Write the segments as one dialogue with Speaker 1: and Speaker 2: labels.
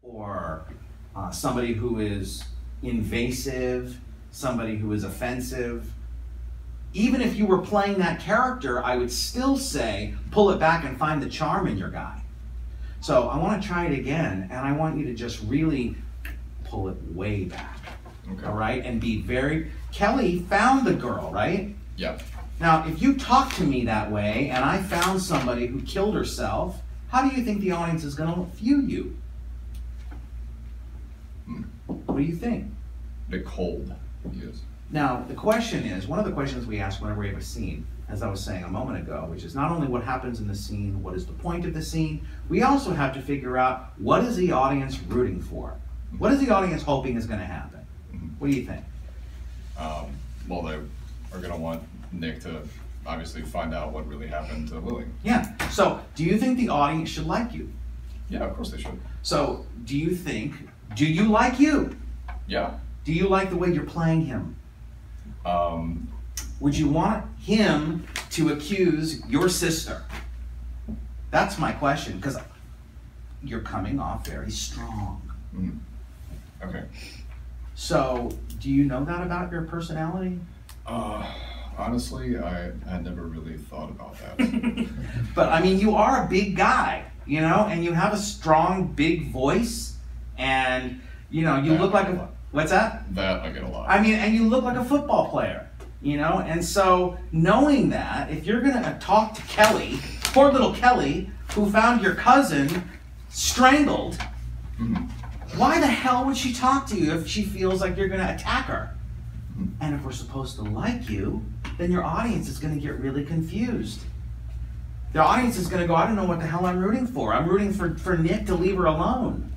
Speaker 1: or somebody who is invasive, somebody who is offensive. Even if you were playing that character, I would still say, pull it back and find the charm in your guy. So I want to try it again, and I want you to just really pull it way back.
Speaker 2: Okay.
Speaker 1: All right? And be very... Kelly found the girl, right?
Speaker 2: Yeah.
Speaker 1: Now, if you talk to me that way, and I found somebody who killed herself, how do you think the audience is going to view you? What do you think?
Speaker 2: A bit cold, yes.
Speaker 1: Now, the question is, one of the questions we ask whenever we have a scene, as I was saying a moment ago, which is not only what happens in the scene, what is the point of the scene, we also have to figure out what is the audience rooting for? What is the audience hoping is going to happen? What do you think?
Speaker 2: Well, they are going to want Nick to obviously find out what really happened to Lily.
Speaker 1: Yeah. So, do you think the audience should like you?
Speaker 2: Yeah, of course they should.
Speaker 1: So, do you like you?
Speaker 2: Yeah.
Speaker 1: Do you like the way you're playing him? Would you want him to accuse your sister? That's my question, because you're coming off very strong.
Speaker 2: Okay.
Speaker 1: So, do you know that about your personality?
Speaker 2: Honestly, I had never really thought about that.
Speaker 1: But I mean, you are a big guy, you know, and you have a strong, big voice, and you know, you look like a... What's that?
Speaker 2: That I get a lot.
Speaker 1: I mean, and you look like a football player, you know? And so, knowing that, if you're gonna talk to Kelly, poor little Kelly, who found your cousin strangled, why the hell would she talk to you if she feels like you're gonna attack her? And if we're supposed to like you, then your audience is gonna get really confused. The audience is gonna go, I don't know what the hell I'm rooting for. I'm rooting for Nick to leave her alone.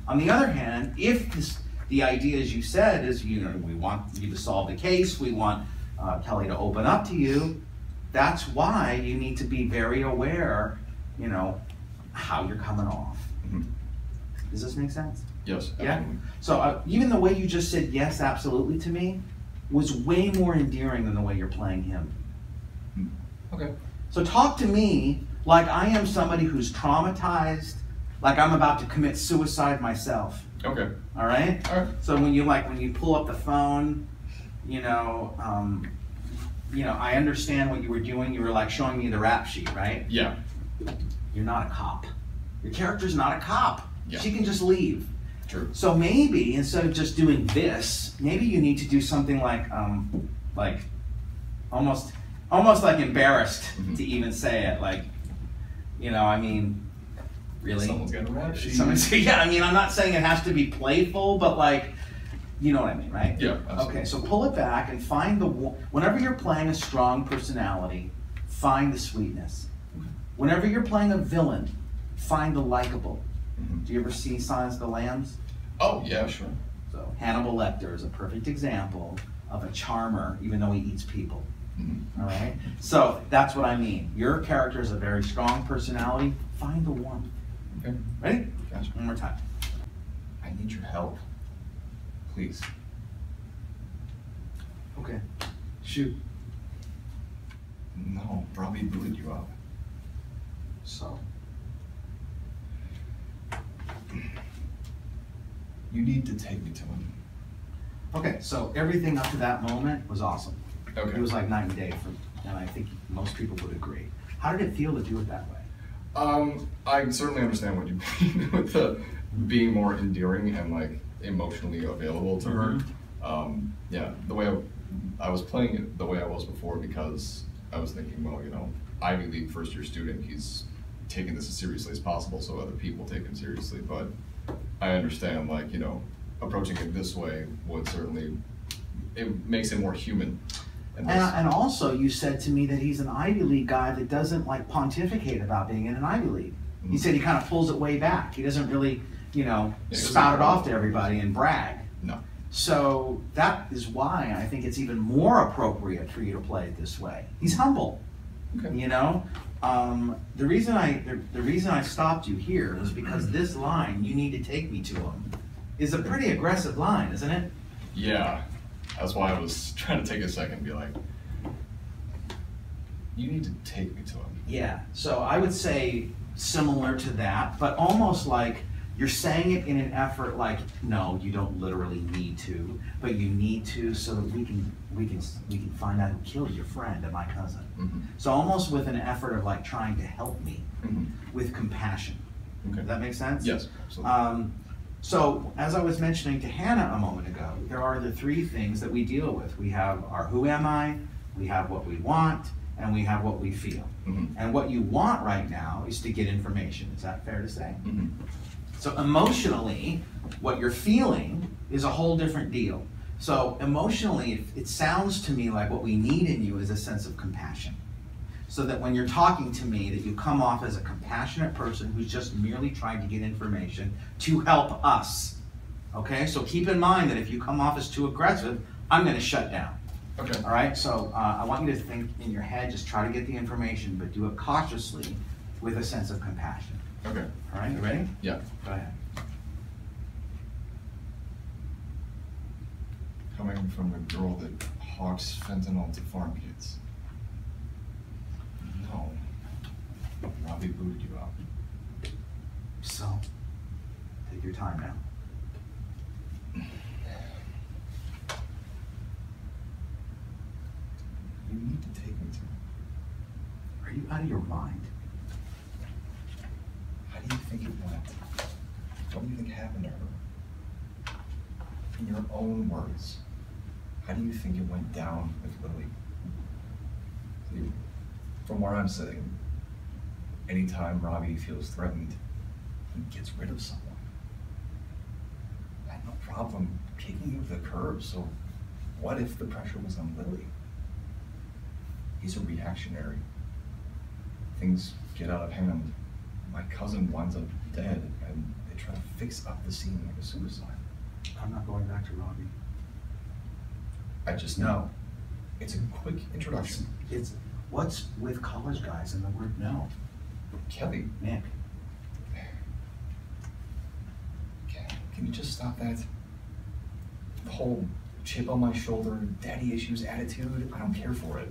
Speaker 1: On the other hand, if the idea, as you said, is, you know, we want you to solve the case, we want Kelly to open up to you, that's why you need to be very aware, you know, how you're coming off. Does this make sense?
Speaker 2: Yes, absolutely.
Speaker 1: Yeah? So even the way you just said yes, absolutely to me, was way more endearing than the way you're playing him.
Speaker 2: Okay.
Speaker 1: So talk to me like I am somebody who's traumatized, like I'm about to commit suicide myself.
Speaker 2: Okay.
Speaker 1: All right?
Speaker 2: All right.
Speaker 1: So when you pull up the phone, you know, I understand what you were doing. You were like showing me the rap sheet, right?
Speaker 2: Yeah.
Speaker 1: You're not a cop. Your character's not a cop.
Speaker 2: Yeah.
Speaker 1: She can just leave.
Speaker 2: True.
Speaker 1: So maybe instead of just doing this, maybe you need to do something like almost like embarrassed to even say it. Like, you know, I mean, really?
Speaker 2: Someone's got a rap sheet.
Speaker 1: Yeah, I mean, I'm not saying it has to be playful, but like, you know what I mean, right?
Speaker 2: Yeah, absolutely.
Speaker 1: Okay, so pull it back and find whenever you're playing a strong personality, find the sweetness. Whenever you're playing a villain, find the likable. Do you ever see Silence of the Lambs?
Speaker 2: Oh, yeah, sure.
Speaker 1: So Hannibal Lecter is a perfect example of a charmer, even though he eats people. All right? So that's what I mean. Your character is a very strong personality. Find the warmth.
Speaker 2: Okay.
Speaker 1: Ready?
Speaker 2: Gotcha.
Speaker 1: One more time.
Speaker 2: I need your help. Please.
Speaker 1: Okay. Shoot.
Speaker 2: No, probably booted you up.
Speaker 1: So.
Speaker 2: You need to take me to him.
Speaker 1: Okay, so everything up to that moment was awesome.
Speaker 2: Okay.
Speaker 1: It was like night and day, and I think most people would agree. How did it feel to do it that way?
Speaker 2: I certainly understand what you mean with the being more endearing and like emotionally available to her. Yeah, the way I was playing it the way I was before, because I was thinking, well, you know, Ivy League first year student, he's taking this as seriously as possible so other people take him seriously, but I understand, like, you know, approaching it this way would certainly, it makes it more human.
Speaker 1: And also, you said to me that he's an Ivy League guy that doesn't like pontificate about being in an Ivy League. He said he kind of pulls it way back. He doesn't really, you know, spout it off to everybody and brag.
Speaker 2: No.
Speaker 1: So that is why I think it's even more appropriate for you to play it this way. He's humble.
Speaker 2: Okay.
Speaker 1: You know, the reason I stopped you here was because this line, "You need to take me to him," is a pretty aggressive line, isn't it?
Speaker 2: Yeah. That's why I was trying to take a second and be like, you need to take me to him.
Speaker 1: Yeah, so I would say similar to that, but almost like You're saying it in an effort like, no, you don't literally need to, but you need to so that we can find out who killed your friend and my cousin.
Speaker 2: Mm-hmm.
Speaker 1: So almost with an effort of like trying to help me,
Speaker 2: Mm-hmm.
Speaker 1: with compassion.
Speaker 2: Okay.
Speaker 1: Does that make sense?
Speaker 2: Yes, absolutely.
Speaker 1: So as I was mentioning to Hannah a moment ago, there are the three things that we deal with. We have our who am I, we have what we want, and we have what we feel.
Speaker 2: Mm-hmm.
Speaker 1: And what you want right now is to get information. Is that fair to say?
Speaker 2: Mm-hmm.
Speaker 1: So emotionally, what you're feeling is a whole different deal. So emotionally, it sounds to me like what we need in you is a sense of compassion. So that when you're talking to me, that you come off as a compassionate person who's just merely trying to get information to help us. Okay, so keep in mind that if you come off as too aggressive, I'm going to shut down.
Speaker 2: Okay.
Speaker 1: All right, so I want you to think in your head, just try to get the information, but do it cautiously with a sense of compassion.
Speaker 2: Okay.
Speaker 1: All right, you ready?
Speaker 2: Yeah.
Speaker 1: Go ahead.
Speaker 2: Coming from a girl that hawks fentanyl to farm kids. No. Robbie booted you out.
Speaker 1: So, take your time now.
Speaker 2: You need to take me to.
Speaker 1: Are you out of your mind?
Speaker 2: How do you think it went? What do you think happened to her? In your own words, how do you think it went down with Lily? See, from where I'm sitting, anytime Robbie feels threatened, he gets rid of someone. I had no problem kicking you to the curb, so what if the pressure was on Lily? He's a reactionary. Things get out of hand. My cousin winds up dead, and they try to fix up the scene like a suicide.
Speaker 1: I'm not going back to Robbie.
Speaker 2: I just know. It's a quick introduction.
Speaker 1: It's what's with college guys and the word no?
Speaker 2: Kelly,
Speaker 1: Nick.
Speaker 2: can you just stop that? The whole chip on my shoulder, daddy issues attitude, I don't care for it.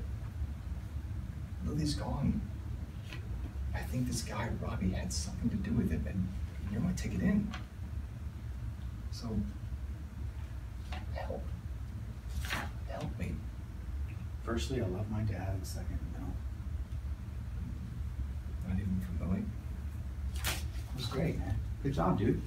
Speaker 2: Lily's gone. I think this guy, Robbie, had something to do with it, and you're my ticket in. So, help. Help me.
Speaker 1: Firstly, I love my dad, and second, no.
Speaker 2: Not even for Lily.
Speaker 1: It was great, man. Good job, dude.